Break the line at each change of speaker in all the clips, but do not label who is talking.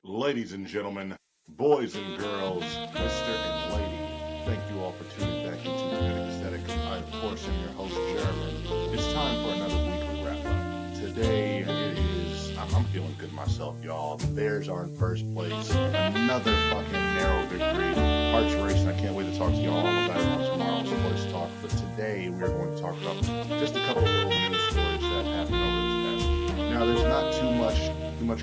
Ladies and gentlemen, boys and girls, Mr. and Lady, thank you all for tuning back into Kinetic Aesthetic. I, of course, am your host, Jerm. It's time for another weekly wrap-up. Today, I'm feeling good myself, y'all. The Bears are in first place. Another fucking narrow victory. Hearts racing. I can't wait to talk to y'all all about it on tomorrow's Sports Talk. But today, we're going to talk about just a couple of little news stories that happened over this past week. Now, there's not too much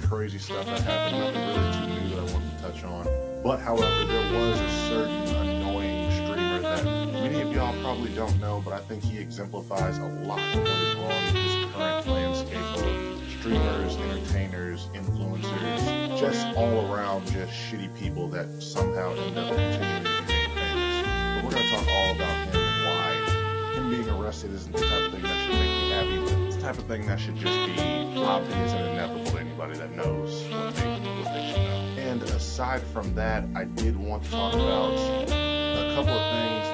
crazy stuff that happened, nothing really too new that I wanted to touch on. But however, there was a certain annoying streamer that many of y'all probably don't know, but I think he exemplifies a lot of what is wrong with this current landscape of streamers, entertainers, influencers, just all around just shitty people that somehow end up continuing to be made famous. But we're going to talk all about him and why him being arrested isn't the type of thing that should make me happy, but it's the type of thing that should just be obvious and inevitable to anybody that knows what they should know. And aside from that, I did want to talk about a couple of things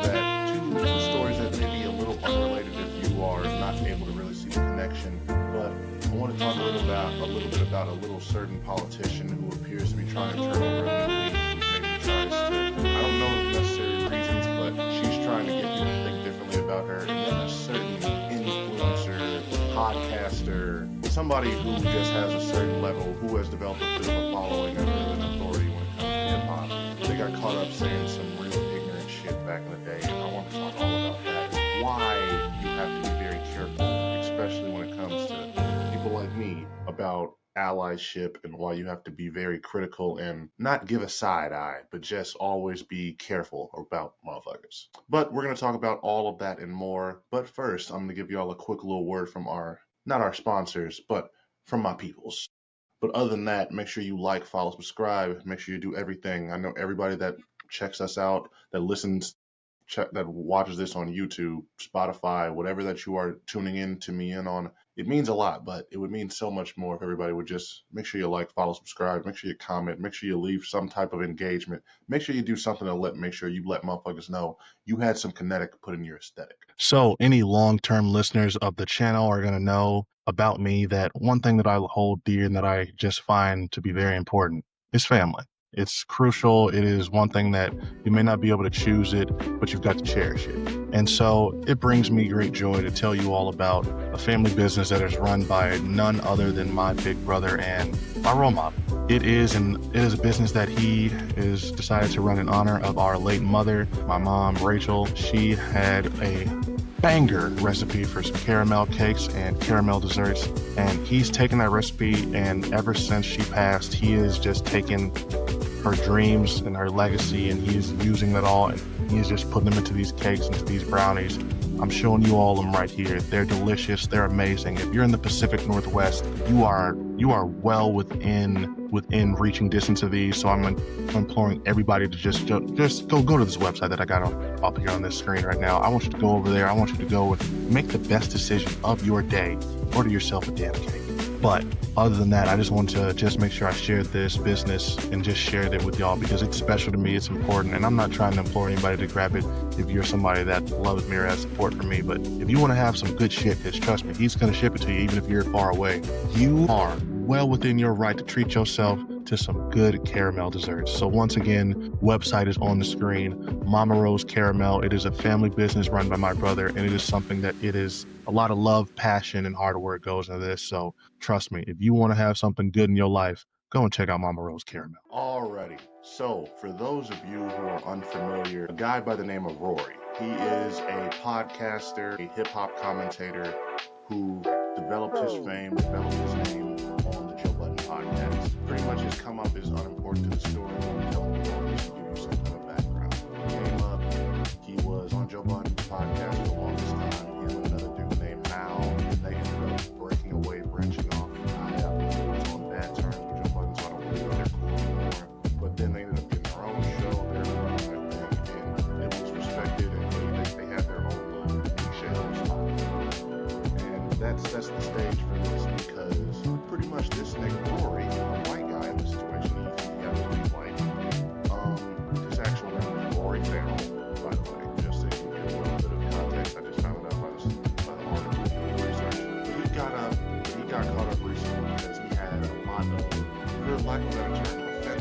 two stories that may be a little unrelated if you are not able to really see the connection, but I want to talk a little bit about a little certain politician who appears to be trying to turn over a new leaf, who maybe tries to, I don't know the necessary reasons, but she's trying to get people to think differently about her, and then a certain influencer, podcaster, somebody who just has a certain level, who has developed a bit of a following and an authority when it comes to hip-hop. They got caught up saying some real ignorant shit back in the day, and I want to talk all about that and why you have to be very careful, especially when it comes to people like me, about allyship and why you have to be very critical and not give a side eye, but just always be careful about motherfuckers. But we're going to talk about all of that and more. But first, I'm going to give you all a quick little word from not our sponsors, but from my peoples. But other than that, make sure you like, follow, subscribe. Make sure you do everything. I know everybody that checks us out, that listens, that watches this on YouTube, Spotify, whatever that you are tuning in to me in on, it means a lot, but it would mean so much more if everybody would just make sure you like, follow, subscribe, make sure you comment, make sure you leave some type of engagement, make sure you do something to make sure you let motherfuckers know you had some kinetic put in your aesthetic. So any long-term listeners of the channel are going to know about me that one thing that I hold dear and that I just find to be very important is family. It's crucial. It is one thing that you may not be able to choose it, but you've got to cherish it. And so it brings me great joy to tell you all about a family business that is run by none other than my big brother and my role model. It is a business that he is decided to run in honor of our late mother, my mom, Rachel. She had a banger recipe for some caramel cakes and caramel desserts, and he's taken that recipe, and ever since she passed, he has just taken her dreams and her legacy, and he's using that all, and he's just putting them into these cakes, into these brownies. I'm showing you all of them right here. They're delicious. They're amazing. If you're in the Pacific Northwest, you are well within reaching distance of these. So I'm imploring everybody to just go to this website that I got up here on this screen right now. I want you to go over there. I want you to go and make the best decision of your day. Order yourself a damn cake. But other than that, I just want to just make sure I shared this business and just shared it with y'all because it's special to me. It's important. And I'm not trying to implore anybody to grab it if you're somebody that loves me or has support for me. But if you want to have some good shit, just trust me, he's going to ship it to you even if you're far away. You are well within your right to treat yourself to some good caramel desserts. So once again, website is on the screen, Mama Rose Caramel. It is a family business run by my brother, and it is something that it is a lot of love, passion, and hard work goes into this. So trust me, if you want to have something good in your life, go and check out Mama Rose Caramel. Alrighty, so for those of you who are unfamiliar, a guy by the name of Rory. He is a podcaster, a hip-hop commentator who developed his fame, developed his name on the Joe Budden podcast. Pretty much his come up is unimportant to the story. I'm telling you all just to give you some kind of background. He came up, he was on Joe Budden's podcast for the longest time. He and another dude named Mal, and they ended up breaking away, branching off. He was on bad terms with Joe Budden, so I don't believe they're cool anymore. But then they ended up getting their own show, their own thing, and it was respected, and they had their own little niche. And that sets the stage for this because pretty much this nigga Rory, a white guy in this situation, he happens to be white. His actual name is Rory Farrell, by the way, just so you can get a little bit of context. I just found it out by the article doing research. But he got caught up recently because he had a lot of, for lack of a better term,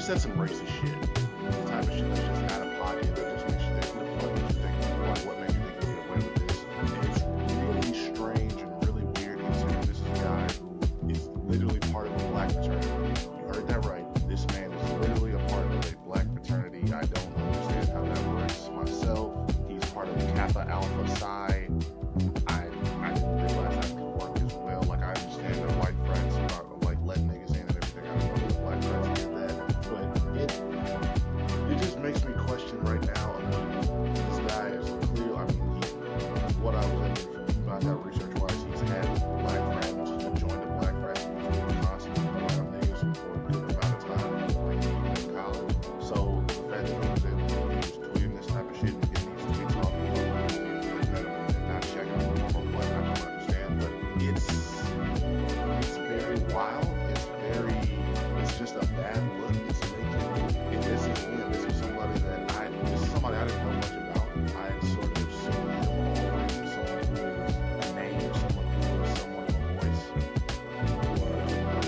said some racist shit. The type of shit that's just out of pocket, that just makes you think, who the fuck did you think, like, what made you think you get away with this? It's really strange and really weird considering this is a guy who is literally part of a black fraternity. You heard that right. This man is literally a part of a black fraternity. I don't understand how that works myself. He's part of Kappa Alpha Psi. I didn't realize that could work as well. Like, I understand that white friends are like let niggas in and everything. I don't know if the black friends did that, but it just makes me question right now. I mean, this guy is clear. I mean, what I was able to find out research wise, he's had black friends. He joined the black friends. He's constantly around niggas for a good amount of time, like even in college. So the fact that he was able to use tweeting this type of shit and getting these tweets off and not checking them or what, I don't understand. But it's very wild. It's just a bad look. It's making, and this is somebody I didn't know much about. I had sort of seen him always as someone who was a name, someone who was somewhat of a voice. Or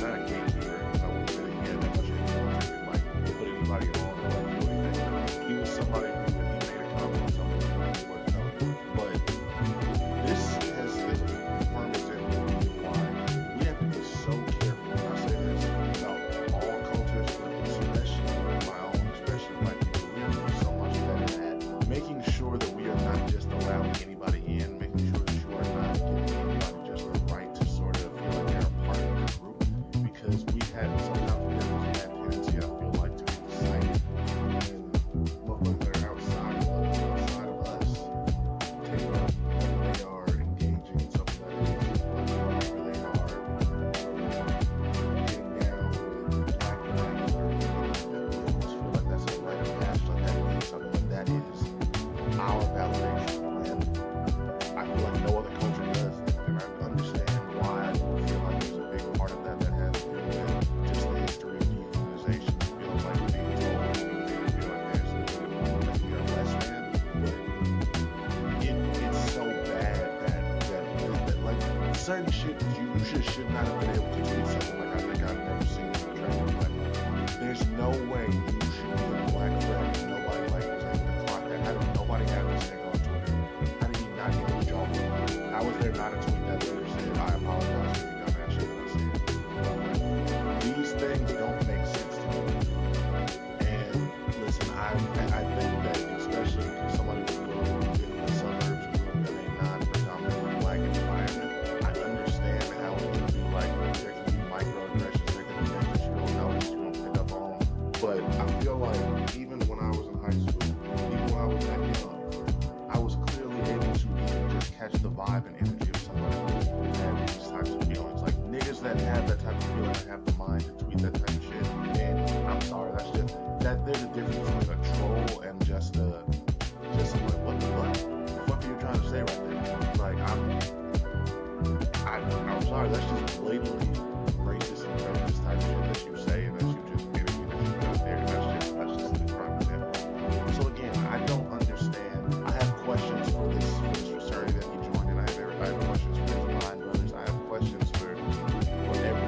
not a gatekeeper. I wouldn't say that he had that much influence or like put anybody on or like do anything. But he was somebody who, when he made a comment on something, he was noted. But this has is a firm example of why we have to be so careful. And I say this about all cultures, but especially my own, especially black people. We have to be so much better at making sure that we are not just allowing anybody in, making sure that you are not giving anybody just the right to sort of feel like they're a part of the group, because we have sometimes we have this bad tendency, I feel like, to be decided when motherfuckers that are outside of us take up when they are engaging in something that is whether they are getting down with black flags or anything like that. We almost feel like that's a rite of passage, like that means something, like that is our validation. And I feel like no other culture does that. And I understand why I feel like there's a big part of that that has to do with just the history of dehumanization. It feels like we're being told we feel like there's that we are less than. But it's so bad that like certain shit that you should not have been able to tweet something like, I think I've never seen an attractive black woman. There's no way you should be a black friend. Nobody like was able to clock that. How did nobody have this thing on Twitter? How did he not get the job? How was there not a tweet that later said, I apologize for you done that shit that I said? These things don't make sense to me. And listen, I think that especially somebody who grew up in the suburbs, grew up in a non-predominantly black environment, I understand how it can be like, there can be microaggressions, there can be things that you don't notice, you don't pick up on. But I feel like even when I was in high school, even when I was that young, I was clearly able to even just catch the vibe and energy of somebody who had these types of feelings. Like niggas that have that type of feeling and have the mind to tweet that type of shit. And I'm sorry, that's just that there's a difference between a troll and just somebody, what the fuck? The fuck are you trying to say right there? Like I'm sorry, that's just blatantly racist and prejudice type shit that you say and that you just energy that you put out there. And that's just the prime example. So again, I don't understand. I have questions for this fraternity that he joined, and I have questions for his line brothers. I have questions for everybody.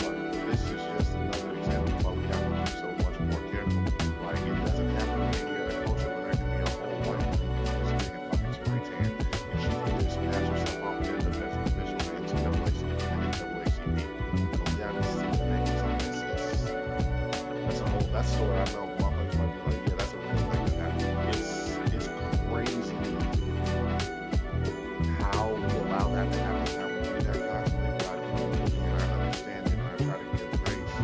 But this is just another example of why we have to be so much more careful. Like it doesn't happen in any other culture where there can be a whole white woman who's just making fucking spray tan, and she can just pass herself off as the best official in NAACP. And only I just see the niggas on this. That's a story I know motherfuckers might be like, yeah, that's a real thing that happened. It's crazy how we allow that to happen, how we do that constantly. But I understand it and I try to give grace.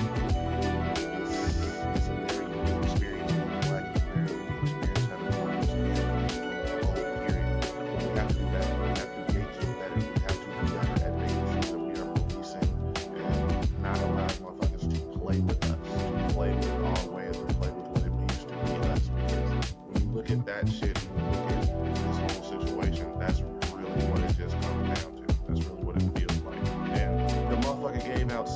It's a very unique experience being black. It's a very unique experience having fun experience the whole period. But we have to do better. We have to gatekeep better. We have to do better at making sure that we are policing and not allowing motherfuckers to play with us, to play with our ways, or play with what it means to be us. Because when you look at that shit and you look at this whole situation, that's really what it just comes down to. That's really what it feels like. And the motherfucker gave out a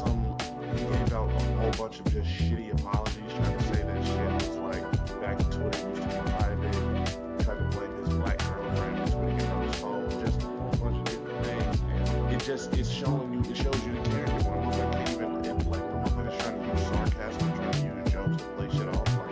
whole bunch of just shitty apologies, trying to say that shit was like back when Twitter used to be private, tried to blame his black girlfriend for tweeting it on his phone, just a whole bunch of different things. And it shows you the character when a motherfucker can't even, like when a motherfucker's trying to use sarcasm, trying to use jokes to play shit off, like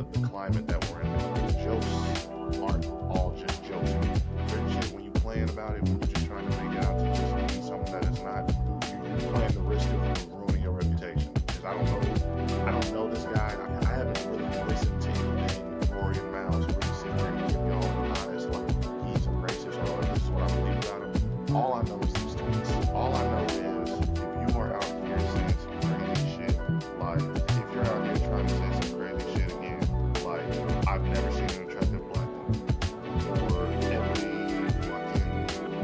the climate that we're in. The jokes aren't all just jokes. Certain shit, when you playing about it, when you're just trying to make it out to just be someone that is not, you're playing the risk of ruining your reputation. Because I don't know this guy. I haven't really listened to anything Rory and Miles really sit there and give y'all an honest, like, he's a racist or this is what I believe about him. All I know is these tweets. All I know is if you are out here saying some crazy shit, like if you're out here trying to say some crazy shit again, like I've never seen an attractive black woman, or every fucking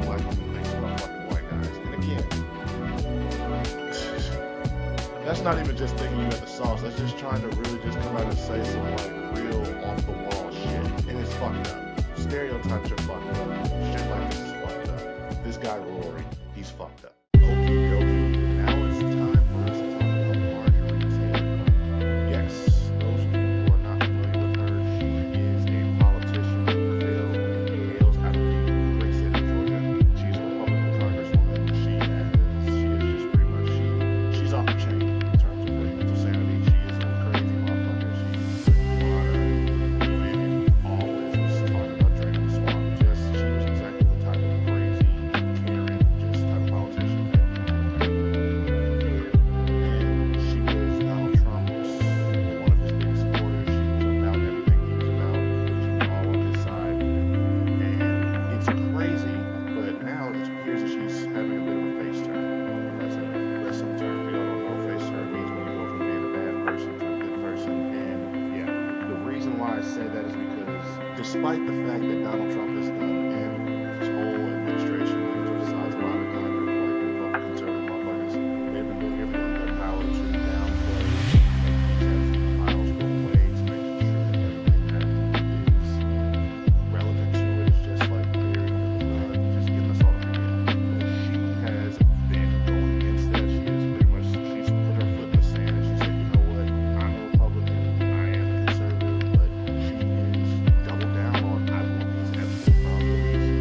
black woman thinks about fucking white guys. And again, that's not even just thinking you got the sauce. That's just trying to really just come out and say some like real off the wall shit, and it's fucked up. Stereotypes are fucked up. Shit like this is fucked up. This guy Rory, he's fucked up. Okie dokie. Now it's time for us to talk about Marjorie Taylor. Yes, those who are not familiar with her, she is a politician who hails out of the great state of Georgia. She's a Republican congresswoman. She is just pretty much she's off the chain in terms of her mental sanity. She is a crazy motherfucker. She's always was talking about draining the swamp. She was exactly the type of crazy, caring, just type of politician that and she was Donald Trump's one of his biggest supporters. She was about everything he was about. She was all on his side. And it's crazy, but now it appears that she's having a bit of a face turn. That's some term we all don't know. Face turn means when you go from being a bad person to a good person. And yeah, the reason why I say that is because despite the fact that Donald Trump has done and his whole administration exercise a lot of kind of like Republican conservative motherfuckers, they've been doing everything in their power to downplay and make these files go away, to making sure that everything that is relevant to it is just like clearing under the rug, just getting us all to forget. But she has been going against that. She is pretty much, she's put her foot in the sand and she said, you know what, I'm a Republican, I am a conservative, but she is double down on I want these ethnic minorities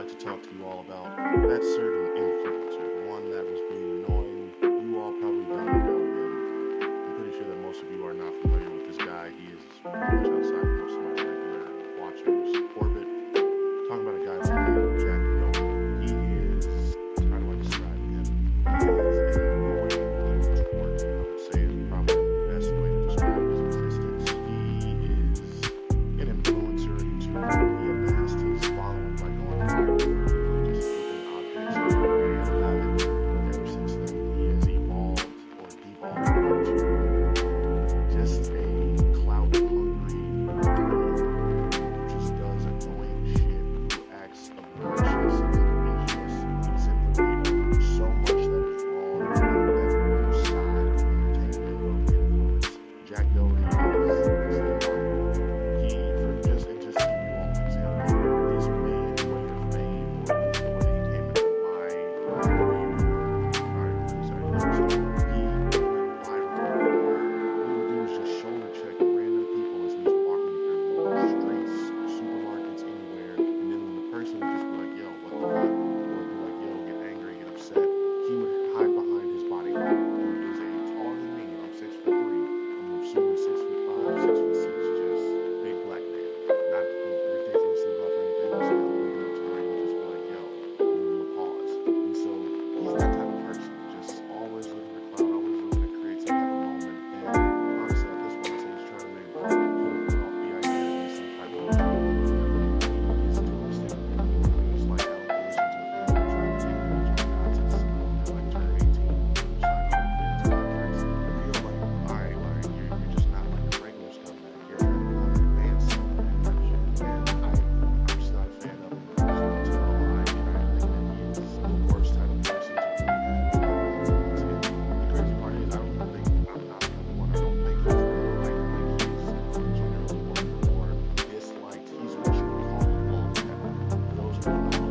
like to talk to you all about that certain influencer, the one that was being annoying. You all probably don't know him. I'm pretty sure that most of you are not familiar with this guy. He is pretty much outside of most of my regular watchers' orbit. Talking about a guy by the name of Jack Doherty. He is, how do I describe him? He is an annoying little twerp. I would say is probably the best way to describe his existence. He is an influencer to he amassed his following by going viral for just flipping objects and about it. But ever since then, he has evolved or devolved into just a clout-hungry who just does annoying shit, who acts obnoxious and vicious, exemplified so much that is wrong on that side of entertainment or influence. Jack Doherty is the one. Just to give you all an example, his main way of fame, or at least the way that he came into my view, he went viral for little dudes just shoulder checking random people as he's walking through streets, supermarkets, anywhere, and then when the person would just be like, yo, what the fuck, or be like, yo, get angry, get upset, he would hide behind his bodyguard, who is a taller than me. I'm 6'3", I'm assuming 6'5", 6'6", just big black man. Not ridiculously buff or anything, but still big enough to where you just be like, yo, give him a pause. And so he's that type of person, just always looking for clout, always looking to create some type of moment. And honestly, at this point, I'd say he's trying to maybe put off the idea of being some type of he's doing stuff, just like allegations with him trying to take advantage of guys that like turn 18 and sign on kids contracts. And you're like, alright, like you're just not like a regular scumbag. You're trying to become an advanced scumbag type shit. And I'm just not a fan of him. So until I think that he is the worst type of person to really have influence. And the crazy part is, I'm not the only one. I don't think he's really liked. He's generally one of the more disliked. He's what you would call a bull pepper. For those who don't know